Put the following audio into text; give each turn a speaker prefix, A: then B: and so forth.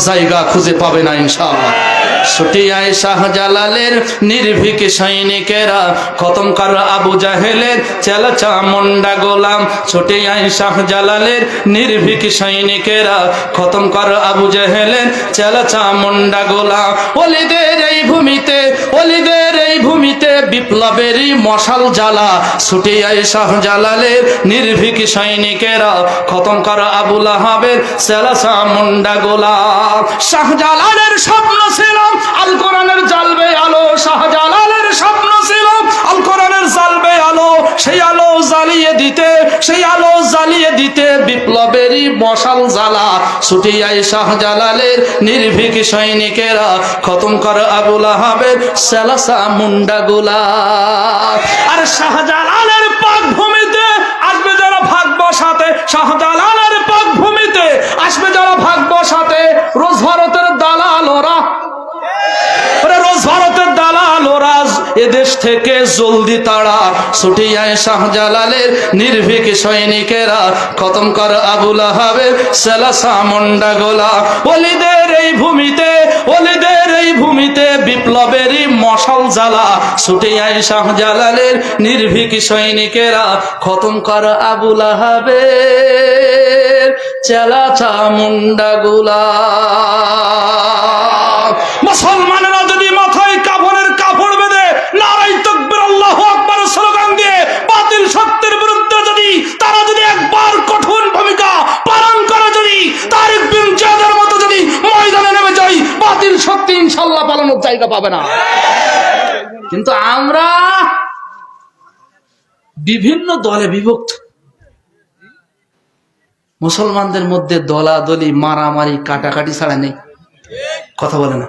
A: জায়গা খুঁজে পাবে না ইনশাআল্লাহ। ছুটিয়ায় শাহজালালের নির্ভীক সৈনিকেরা খতম কর আবু জাহেলের চেলা মুন্ডা গোলাম। ছুটিয়ায় শাহজালালের নির্ভীক সৈনিকেরা খতম কর আবু জাহেলের চেলা মুন্ডা গোলাম। ওলিদের এই ভূমিতে, ওলিদের এই ভূমিতে বিপ্লবেরই মশাল জ্বালা। ছুটিয়ায় শাহজালালের নির্ভীক সৈনিকেরা খতম কর আবু লাহাবের চেলা মুন্ডা গোলাম। শাহজালালের স্বপ্ন ছিল আল কোরআনের জ্বালবে আলো, শাহজালালের স্বপ্ন ছিল আল কোরআনের জ্বালবে আলো। সেই আলো জ্বালিয়ে দিতে, সেই আলো জ্বালিয়ে দিতে বিপ্লবেরই মশাল জ্বালা। ছুটিয়ায় শাহজালালের নির্ভীক সৈনিকেরা খতম কর আবু লাহাবের চেলা মুন্ডা গোলাম। আর শাহজালালের পাক ভূমিতে আসবে যারা ভাগ বসাতে, শাহজালালের পাক ভূমিতে আসবে যারা ভাগ বসাতে, রোজ ভারতের দালাল ওরা, রোজ ভারতের দালাল ওরা এদেশ থেকে জলদি তাড়া। ছুটিয়ায় শাহজালালের নির্ভীক সৈনিকেরা খতম কর আবু লাহাবের চেলা মুন্ডা গোলাম। ওলিদের এই ভূমিতে, ওলিদের এই ভূমিতে বিপ্লবেরই মশাল জ্বালা। ছুটিয়ায় শাহজালালের নির্ভীক সৈনিকেরা খতম কর আবু লাহাবের চেলা মুন্ডা গোলাম। মুসলমানেরা যদি মাথায় কাফনের কাপড় বেঁধে নারায়ে তাকবীর আল্লাহু আকবার স্লোগান দিয়ে বাতিল সত্যের বিরুদ্ধে যদি তারা যদি একবার কঠোর ভূমিকা পালন করে, যদি তারিক বিন জিয়াদের মতো যদি ময়দানে নেমে যায়, বাতিল সত্যি ইনশাআল্লাহ পালানোর জায়গা পাবে না। কিন্তু আমরা বিভিন্ন দলে বিভক্ত, মুসলমানদের মধ্যে দলাদলি মারামারি কাটাকাটি ছাড়া নেই। কথা বলে না।